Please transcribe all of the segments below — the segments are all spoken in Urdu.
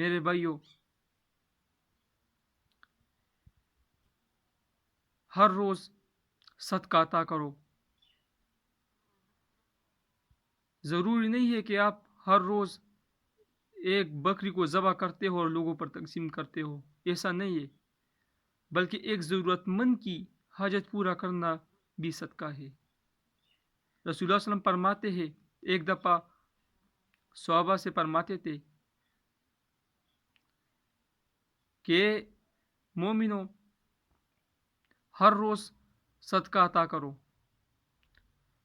میرے بھائیوں، ہر روز صدقہ عطا کرو. ضروری نہیں ہے کہ آپ ہر روز ایک بکری کو ذبح کرتے ہو اور لوگوں پر تقسیم کرتے ہو. ایسا نہیں ہے، بلکہ ایک ضرورت مند کی حاجت پورا کرنا بھی صدقہ ہے. رسول اللہ صلی اللہ علیہ وسلم فرماتے ہیں، ایک دفعہ صحابہ سے فرماتے تھے کہ مومنوں، ہر روز صدقہ عطا کرو.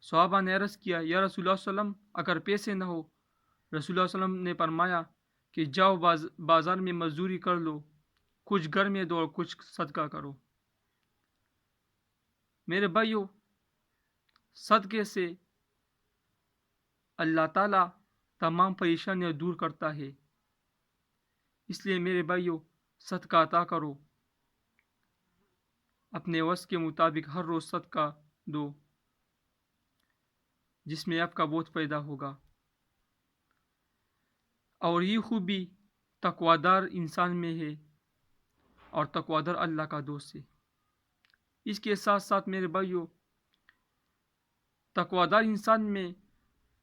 صحابہ نے عرض کیا، یا رسول اللہ صلی اللہ علیہ وسلم، اگر پیسے نہ ہو؟ رسول اللہ صلی اللہ علیہ وسلم نے فرمایا کہ جاؤ بازار میں مزدوری کر لو، کچھ گھر میں دو اور کچھ صدقہ کرو. میرے بھائیوں، صدقے سے اللہ تعالیٰ تمام پریشانیاں دور کرتا ہے. اس لیے میرے بھائیوں، صدقہ عطا کرو. اپنے وس کے مطابق ہر روز صدقہ دو، جس میں آپ کا بہت فائدہ ہوگا. اور یہ خوبی تقوادار انسان میں ہے، اور تقوادار اللہ کا دوست ہے. اس کے ساتھ ساتھ میرے بھائیوں، تقوادار انسان میں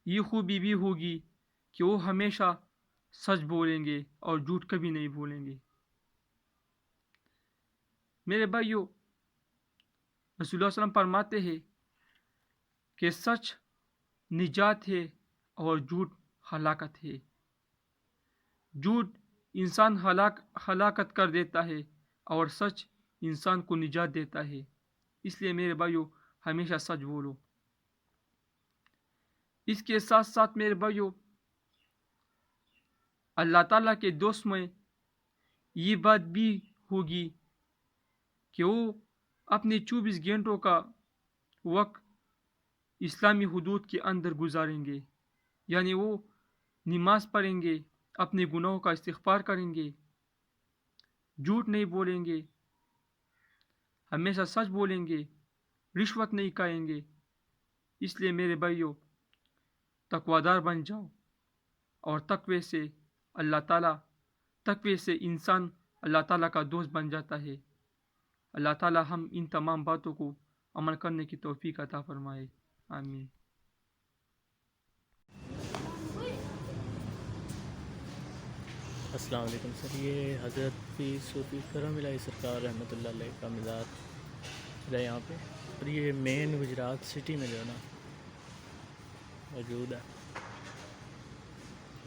یہ خوبی بھی ہوگی کہ وہ ہمیشہ سچ بولیں گے اور جھوٹ کبھی نہیں بولیں گے. میرے بھائیوں، رسول اللہ صلی اللہ علیہ وسلم فرماتے ہیں کہ سچ نجات ہے اور جھوٹ ہلاکت ہے. جھوٹ انسان ہلاکت کر دیتا ہے اور سچ انسان کو نجات دیتا ہے. اس لیے میرے بھائیوں، ہمیشہ سچ بولو. اس کے ساتھ ساتھ میرے بھائیوں، اللہ تعالیٰ کے دوست میں یہ بات بھی ہوگی کہ وہ اپنے 24 گھنٹوں کا وقت اسلامی حدود کے اندر گزاریں گے. یعنی وہ نماز پڑھیں گے، اپنے گناہوں کا استغفار کریں گے، جھوٹ نہیں بولیں گے، ہمیشہ سچ بولیں گے، رشوت نہیں کھائیں گے. اس لیے میرے بھائیوں، تقوادار بن جاؤ. اور تقوی سے انسان اللہ تعالیٰ کا دوست بن جاتا ہے. اللہ تعالیٰ ہم ان تمام باتوں کو عمل کرنے کی توفیق عطا فرمائے. آمین. السلام علیکم سر. یہ حضرت صوفی کرم الہی سرکار رحمۃ اللہ علیہ کا مزار ہے یہاں پہ، اور یہ مین گجرات سٹی میں جو ہے نا موجود ہے.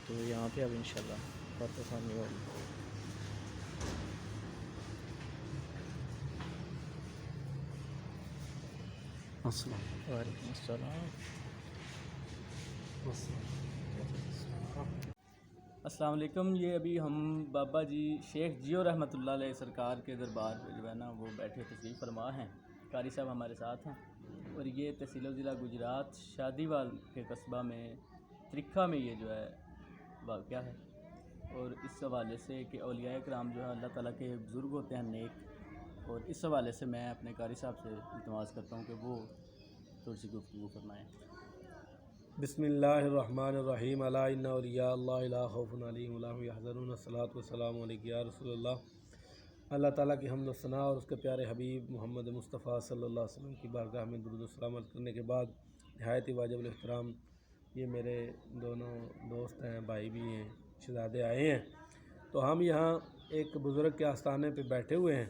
تو یہاں پہ اب انشاءاللہ بات آسانی ہوگی. وعلیکم السلام. السلام علیکم. یہ ابھی ہم بابا جی شیخ جیو رحمۃ اللہ علیہ سرکار کے دربار پہ جو ہے نا وہ بیٹھے تشریف فرما ہیں. قاری صاحب ہمارے ساتھ ہیں، اور یہ تحصیل و ضلع گجرات شادی وال کے قصبہ میں ترکھا میں یہ جو ہے واقعہ ہے. اور اس حوالے سے کہ اولیاء کرام جو ہے اللہ تعالیٰ کے بزرگ ہوتے ہیں نیک، اور اس حوالے سے میں اپنے قاری صاحب سے التماس کرتا ہوں کہ وہ تھوڑی سی گفتگو فرمائیں. بسم اللہ الرحمن الرحیم. الا ان اولیاء اللہ لا خوف علیہم ولا هم یحزنون. الصلاۃ والسلام علیک یا رسول اللہ. اللہ تعالیٰ کی حمد و ثنا اور اس کے پیارے حبیب محمد مصطفیٰ صلی اللہ علیہ وسلم کی بارگاہ میں درود و سلام عرض کرنے کے بعد، نہایت ہی واجب الاحترام یہ میرے دونوں دوست ہیں، بھائی بھی ہیں، شہزادے آئے ہیں. تو ہم یہاں ایک بزرگ کے آستانے پہ بیٹھے ہوئے ہیں.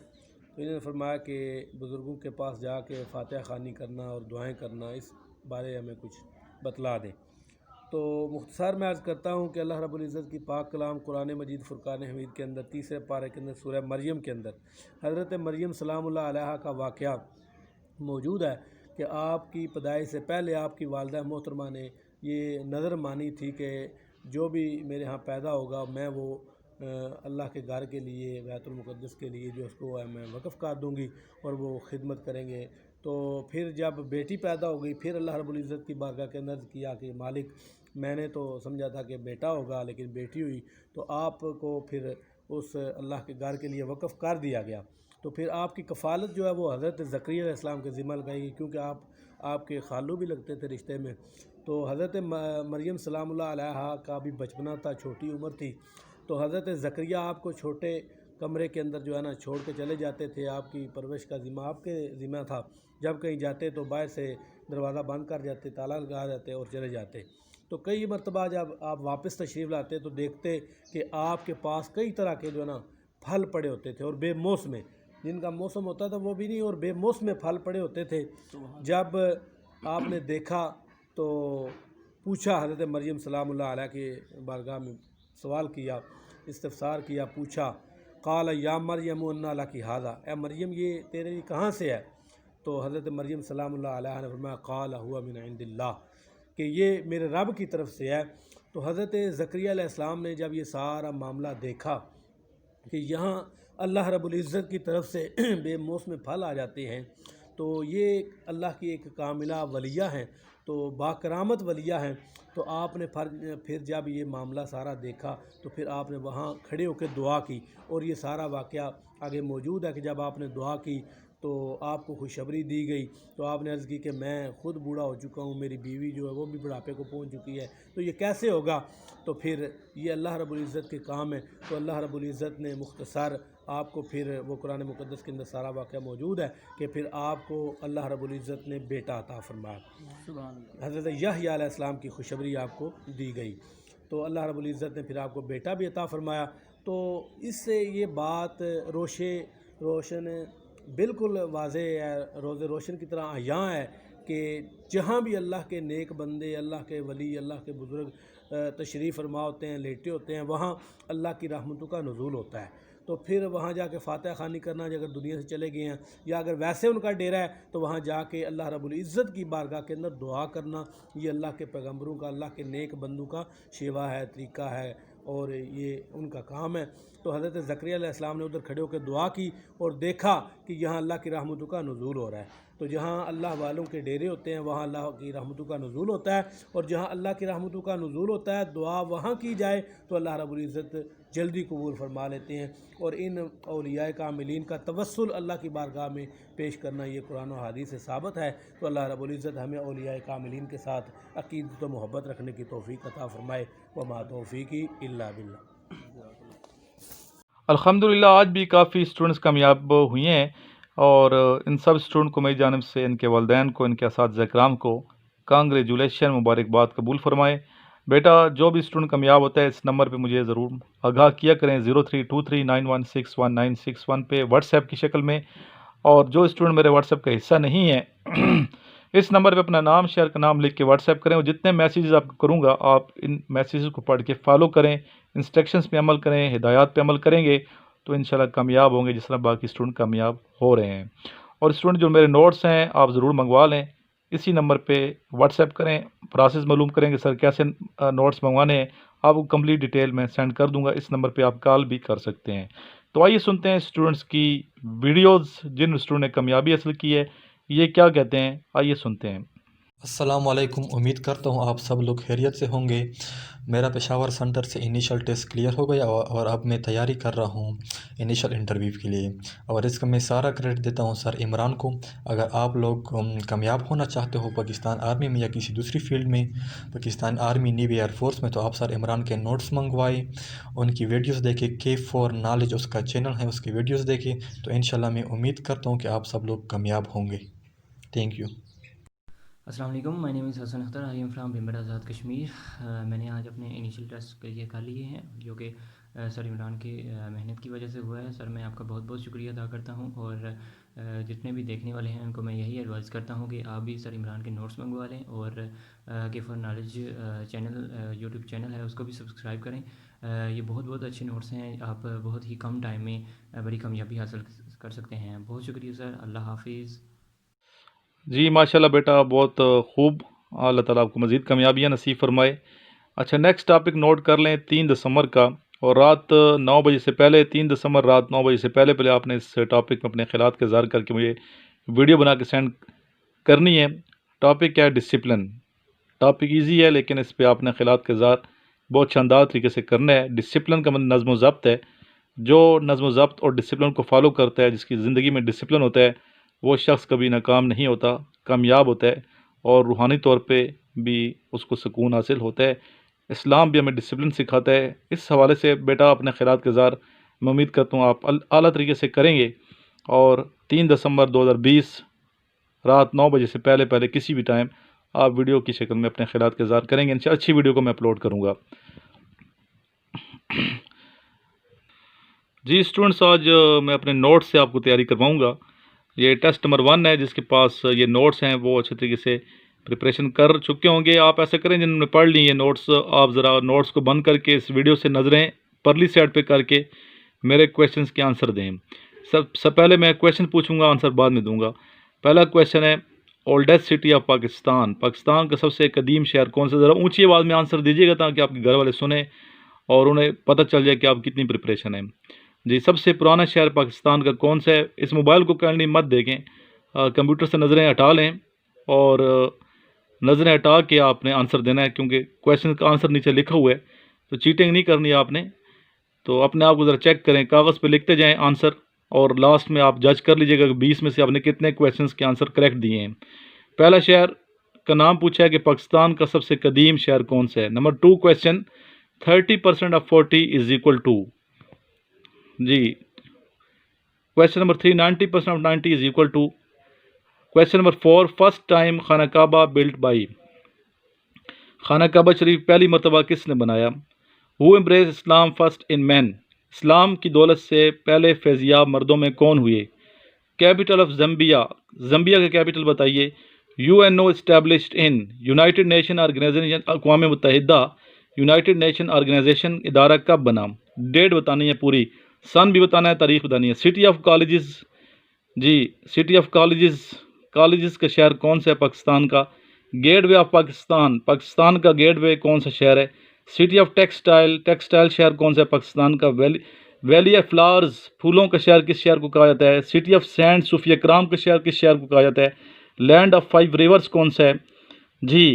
تو انہوں نے فرمایا کہ بزرگوں کے پاس جا کے فاتحہ خوانی کرنا اور دعائیں کرنا، اس بارے ہمیں کچھ بتلا دیں. تو مختصر میں عرض کرتا ہوں کہ اللہ رب العزت کی پاک کلام قرآن مجید فرقان حمید کے اندر تیسرے پارے کے اندر سورہ مریم کے اندر حضرت مریم سلام اللہ علیہا کا واقعہ موجود ہے کہ آپ کی پیدائش سے پہلے آپ کی والدہ محترمہ نے یہ نظر مانی تھی کہ جو بھی میرے ہاں پیدا ہوگا میں وہ اللہ کے گھر کے لیے، بیت المقدس کے لیے جو اس کو میں وقف کر دوں گی اور وہ خدمت کریں گے. تو پھر جب بیٹی پیدا ہو گئی، پھر اللہ رب العزت کی بارگاہ کے اندر کیا کہ مالک میں نے تو سمجھا تھا کہ بیٹا ہوگا لیکن بیٹی ہوئی، تو آپ کو پھر اس اللہ کے گھر کے لیے وقف کر دیا گیا. تو پھر آپ کی کفالت جو ہے وہ حضرت زکریا علیہ السلام کے ذمہ لگائی گئی، کیونکہ آپ کے خالو بھی لگتے تھے رشتے میں. تو حضرت مریم سلام اللہ علیہا کا بھی بچپنا تھا، چھوٹی عمر تھی. تو حضرت زکریا آپ کو چھوٹے کمرے کے اندر جو ہے نا چھوڑ کے چلے جاتے تھے، آپ کی پرورش کا ذمہ آپ کے ذمہ تھا، جب کہیں جاتے تو باہر سے دروازہ بند کر جاتے، تالا لگا جاتے اور چلے جاتے۔ تو کئی مرتبہ جب آپ واپس تشریف لاتے تو دیکھتے کہ آپ کے پاس کئی طرح کے جو ہے نا پھل پڑے ہوتے تھے، اور بے موسم، جن کا موسم ہوتا تھا وہ بھی نہیں، اور بے موسم پھل پڑے ہوتے تھے۔ جب آپ نے دیکھا تو پوچھا، حضرت مریم سلام اللہ علیہ کی بارگاہ میں سوال کیا، استفسار کیا، پوچھا، قال یا مریم انا لکی ھذا، اے مریم یہ تیرے لیے کہاں سے ہے؟ تو حضرت مریم سلام اللہ علیہ نے فرمایا قال ہوا من عند اللہ، کہ یہ میرے رب کی طرف سے ہے۔ تو حضرت زکریا علیہ السلام نے جب یہ سارا معاملہ دیکھا کہ یہاں اللہ رب العزت کی طرف سے بے موسم پھل آ جاتے ہیں، تو یہ اللہ کی ایک کاملہ ولیہ ہیں، تو باکرامت ولیہ ہیں، تو آپ نے پھر جب یہ معاملہ سارا دیکھا تو پھر آپ نے وہاں کھڑے ہو کے دعا کی، اور یہ سارا واقعہ آگے موجود ہے کہ جب آپ نے دعا کی تو آپ کو خوشخبری دی گئی، تو آپ نے عرض کی کہ میں خود بوڑھا ہو چکا ہوں، میری بیوی جو ہے وہ بھی بڑھاپے کو پہنچ چکی ہے، تو یہ کیسے ہوگا؟ تو پھر یہ اللہ رب العزت کے کام ہے، تو اللہ رب العزت نے مختصر آپ کو پھر وہ قرآن مقدس کے اندر سارا واقعہ موجود ہے کہ پھر آپ کو اللہ رب العزت نے بیٹا عطا فرمایا، سبحان اللہ۔ حضرت یحییٰ علیہ السلام کی خوشخبری آپ کو دی گئی، تو اللہ رب العزت نے پھر آپ کو بیٹا بھی عطا فرمایا۔ تو اس سے یہ بات روشن بالکل واضح ہے، روز روشن کی طرح عیاں ہے کہ جہاں بھی اللہ کے نیک بندے، اللہ کے ولی، اللہ کے بزرگ تشریف فرما ہوتے ہیں، لیٹے ہوتے ہیں، وہاں اللہ کی رحمتوں کا نزول ہوتا ہے۔ تو پھر وہاں جا کے فاتحہ خوانی کرنا، جو اگر دنیا سے چلے گئے ہیں یا اگر ویسے ان کا ڈیرا ہے تو وہاں جا کے اللہ رب العزت کی بارگاہ کے اندر دعا کرنا، یہ اللہ کے پیغمبروں کا، اللہ کے نیک بندوں کا شیوا ہے، طریقہ ہے، اور یہ ان کا کام ہے۔ تو حضرت زکریا علیہ السلام نے ادھر کھڑے ہو کے دعا کی اور دیکھا کہ یہاں اللہ کی رحمتوں کا نزول ہو رہا ہے۔ تو جہاں اللہ والوں کے ڈیرے ہوتے ہیں وہاں اللہ کی رحمتوں کا نزول ہوتا ہے، اور جہاں اللہ کی رحمتوں کا نزول ہوتا ہے دعا وہاں کی جائے تو اللہ رب العزت جلدی قبول فرما لیتے ہیں۔ اور ان اولیاء کاملین کا توسل اللہ کی بارگاہ میں پیش کرنا یہ قرآن و حدیث سے ثابت ہے۔ تو اللہ رب العزت ہمیں اولیاء کاملین کے ساتھ عقیدت و محبت رکھنے کی توفیق عطا فرمائے، وما توفیقی الا باللہ۔ الحمدللہ آج بھی کافی اسٹوڈنٹس کامیاب ہوئے ہیں، اور ان سب اسٹوڈنٹ کو میری جانب سے، ان کے والدین کو، ان کے اساتذہ کرام کو کانگریچولیشن، مبارکباد قبول فرمائے۔ بیٹا جو بھی اسٹوڈنٹ کامیاب ہوتا ہے اس نمبر پہ مجھے ضرور آگاہ کیا کریں، 0323916191 پہ واٹس ایپ کی شکل میں۔ اور جو اسٹوڈنٹ میرے واٹس ایپ کا حصہ نہیں ہے اس نمبر پہ اپنا نام، شہر کا نام لکھ کے واٹس ایپ کریں، اور جتنے میسیجز آپ کو کروں گا آپ ان میسیجز کو پڑھ کے فالو کریں، انسٹرکشنز پہ عمل کریں، ہدایات پہ عمل کریں گے تو انشاءاللہ کامیاب ہوں گے جس طرح باقی اسٹوڈنٹ کامیاب ہو رہے ہیں۔ اور اسٹوڈنٹ جو میرے نوٹس ہیں آپ ضرور منگوا لیں، اسی نمبر پہ واٹس ایپ کریں، پروسیس معلوم کریں کہ سر کیسے نوٹس منگوانے ہیں، آپ کو کمپلیٹ ڈیٹیل میں سینڈ کر دوں گا، اس نمبر پہ آپ کال بھی کر سکتے ہیں۔ تو آئیے سنتے ہیں اسٹوڈنٹس کی ویڈیوز، جن اسٹوڈنٹ نے کامیابی حاصل کی ہے یہ کیا کہتے ہیں، آئیے سنتے ہیں۔ السلام علیکم، امید کرتا ہوں آپ سب لوگ خیریت سے ہوں گے۔ میرا پشاور سینٹر سے انیشل ٹیسٹ کلیئر ہو گیا، اور اب میں تیاری کر رہا ہوں انیشل انٹرویو کے لیے، اور اس کا میں سارا کریڈٹ دیتا ہوں سر عمران کو۔ اگر آپ لوگ کامیاب ہونا چاہتے ہو پاکستان آرمی میں یا کسی دوسری فیلڈ میں، Pakistan army, navy, air force میں، تو آپ سر عمران کے نوٹس منگوائے، ان کی ویڈیوز دیکھیں، K4 نالج اس کا چینل ہے، اس کی ویڈیوز دیکھیں، تو انشاءاللہ میں امید کرتا ہوں کہ آپ سب لوگ کامیاب ہوں گے۔ Thank you. السلام علیکم، my name is Hasan Akhtar, I am from Bhimber Azad Kashmir. میں نے آج اپنے انیشیل ٹیسٹ کلیئر کر لیے ہیں، جو کہ سر عمران کی محنت کی وجہ سے ہوا ہے۔ سر میں آپ کا بہت بہت شکریہ ادا کرتا ہوں، اور جتنے بھی دیکھنے والے ہیں ان کو میں یہی ایڈوائز کرتا ہوں کہ آپ بھی سر عمران کے نوٹس منگوا لیں، اور K4 knowledge channel YouTube channel ہے اس کو بھی سبسکرائب کریں۔ یہ بہت بہت اچھے نوٹس ہیں، آپ بہت ہی کم ٹائم میں بڑی کامیابی حاصل کر سکتے ہیں۔ بہت شکریہ سر، اللہ حافظ۔ جی ماشاءاللہ بیٹا، بہت خوب، اللہ تعالیٰ آپ کو مزید کامیابیاں نصیب فرمائے۔ اچھا نیکسٹ ٹاپک نوٹ کر لیں 3 دسمبر کا، اور رات 9 بجے سے پہلے، 3 دسمبر رات 9 بجے سے پہلے آپ نے اس ٹاپک میں اپنے خیالات کا اظہار کر کے مجھے ویڈیو بنا کے سینڈ کرنی ہے۔ ٹاپک کیا ہے؟ ڈسپلن۔ ٹاپک ایزی ہے لیکن اس پہ آپ نے خیالات کا اظہار بہت شاندار طریقے سے کرنا ہے۔ ڈسپلن کا مطلب نظم و ضبط ہے، جو نظم و ضبط اور ڈسپلن کو فالو کرتا ہے، جس کی زندگی میں ڈسپلن ہوتا ہے، وہ شخص کبھی ناکام نہیں ہوتا، کامیاب ہوتا ہے، اور روحانی طور پہ بھی اس کو سکون حاصل ہوتا ہے، اسلام بھی ہمیں ڈسپلن سکھاتا ہے۔ اس حوالے سے بیٹا اپنے خیرات کا اظہار میں امید کرتا ہوں آپ اعلیٰ طریقے سے کریں گے، اور 3 دسمبر 2020 رات 9 بجے سے پہلے کسی بھی ٹائم آپ ویڈیو کی شکل میں اپنے خیرات کا اظہار کریں گے، انشاءاللہ اچھی ویڈیو کو میں اپلوڈ کروں گا۔ جی اسٹوڈنٹس، آج میں اپنے نوٹس سے آپ کو تیاری کرواؤں گا۔ یہ ٹیسٹ نمبر 1 ہے، جس کے پاس یہ نوٹس ہیں وہ اچھے طریقے سے پریپریشن کر چکے ہوں گے۔ آپ ایسا کریں جنہوں نے پڑھ لی یہ نوٹس، آپ ذرا نوٹس کو بند کر کے اس ویڈیو سے نظریں پرلی سائڈ پہ کر کے میرے کویشچنس کے آنسر دیں۔ سب پہلے میں کویشچن پوچھوں گا، آنسر بعد میں دوں گا۔ پہلا کویشچن ہے oldest city of Pakistan, Pakistan کا سب سے قدیم شہر کون سا؟ ذرا اونچی آواز میں آنسر دیجیے گا تاکہ آپ کے گھر والے سنیں اور انہیں پتہ چل جائے کہ آپ کتنی پریپریشن ہے۔ جی، سب سے پرانا شہر پاکستان کا کون سا ہے؟ اس موبائل کو کائنڈلی مت دیکھیں، کمپیوٹر سے نظریں ہٹا لیں اور نظریں ہٹا کے آپ نے آنسر دینا ہے، کیونکہ کویشچن کا آنسر نیچے لکھا ہوا ہے تو چیٹنگ نہیں کرنی آپ نے۔ تو اپنے آپ کو ذرا چیک کریں، کاغذ پہ لکھتے جائیں آنسر، اور لاسٹ میں آپ جج کر لیجیے گا کہ 20 میں سے آپ نے کتنے کویشچنس کے آنسر کریکٹ دیے ہیں۔ پہلا شہر کا نام پوچھا ہے کہ پاکستان کا سب سے قدیم شہر کون سا ہے۔ نمبر 2 question 30% of 40 is equal to, جی question number 3 90% of 90 is equal to. Question number 4 first time خانہ کعبہ بلٹ بائی، خانہ کعبہ شریف پہلی مرتبہ کس نے بنایا؟ ہو امبریس اسلام فرسٹ ان مین، اسلام کی دولت سے پہلے فیضیاب مردوں میں کون ہوئے؟ کیپٹل آف زمبیا، زمبیا کا کیپٹل بتائیے۔ UNO established in, united nation organization, اقوام متحدہ یونائٹڈ نیشن آرگنائزیشن ادارہ کب بنا؟ ڈیٹ بتانی ہے پوری، سن بھی بتانا ہے، تاریخ بتانی ہے۔ سٹی آف کالجز، جی سٹی آف کالجز کا شہر کون سا ہے پاکستان کا؟ Gateway of Pakistan, Pakistan کا گیٹ وے کون سا شہر ہے؟ سٹی آف ٹیکسٹائل شہر کون سا ہے پاکستان کا؟ ویلی آف فلاورز، پھولوں کا شہر کس شہر کو کہا جاتا ہے؟ سٹی آف سینڈ، صوفیہ کرام کا شہر کس شہر کو کہا جاتا ہے؟ لینڈ آف 5 ریورز کون سا ہے؟ جی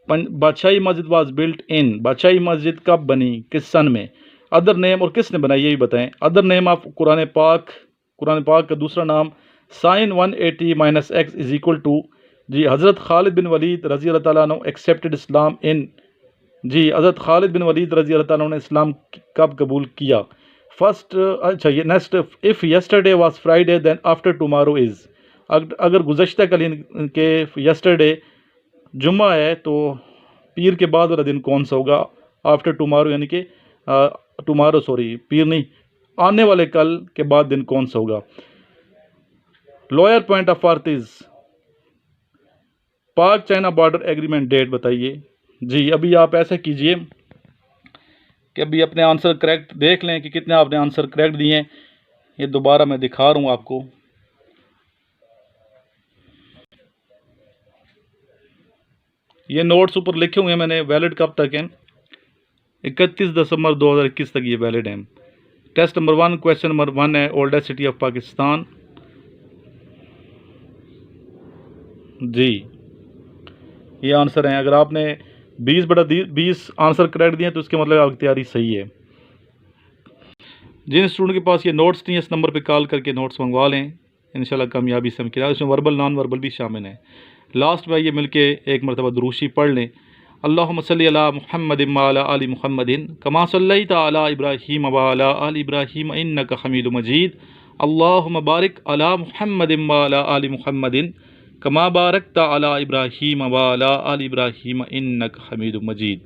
بادشاہی مسجد واز بلٹ ان، بادشاہی مسجد کب بنی، کس سن میں؟ ادر نیم، اور کس نے بنائی یہ بھی بتائیں۔ ادر نیم آف قرآن پاک کا دوسرا نام sine 180 - x is equal to, جی حضرت خالد بن ولید رضی اللہ تعالیٰ عنہ ایکسیپٹڈ اسلام ان، جی حضرت خالد بن ولید رضی اللہ تعالیٰ عنہ نے اسلام کب قبول کیا؟ فرسٹ، اچھا یہ next, if yesterday was Friday then after tomorrow is, اگر گزشتہ کل کے یسٹرڈے جمعہ ہے تو پیر کے بعد والا دن کون سا ہوگا؟ آفٹر ٹمارو یعنی کہ پیر نہیں، آنے والے کل کے بعد دن کون سا ہوگا؟ لوئر پوائنٹ آف ارتھ از، پاک چائنا بارڈر ایگریمنٹ ڈیٹ بتائیے۔ جی ابھی آپ ایسا کیجئے کہ ابھی اپنے آنسر کریکٹ دیکھ لیں کہ کتنے آپ نے آنسر کریکٹ دیے ہیں، یہ دوبارہ میں دکھا رہا ہوں آپ کو۔ یہ نوٹس اوپر لکھے ہوئے ہیں میں نے، ویلڈ کب تک ہیں؟ 31 دسمبر 2021 تک یہ ویلڈ ہیں۔ ٹیسٹ نمبر 1 کویشچن نمبر 1 ہے اولڈسٹ سٹی آف پاکستان، جی یہ آنسر ہیں۔ اگر آپ نے 20/20 آنسر کریکٹ دیے تو اس کے مطلب آپ کی تیاری صحیح ہے۔ جن اسٹوڈنٹ کے پاس یہ نوٹس نہیں ہے اس نمبر پہ کال کر کے نوٹس منگوا لیں، انشاءاللہ کامیابی سے ہم، اس میں وربل نان وربل بھی شامل ہیں۔ لاسٹ میں یہ مل کے ایک مرتبہ دروشی پڑھ لیں۔ اللہم صلی علی محمد وعلی آل محمد کما صلیت علی ابراہیم وعلی آل ابراہیم انک حمید مجید، اللہم بارک علی محمد وعلی آل محمد کما بارکت علی ابراہیم وعلی آل ابراہیم انک حمید مجید۔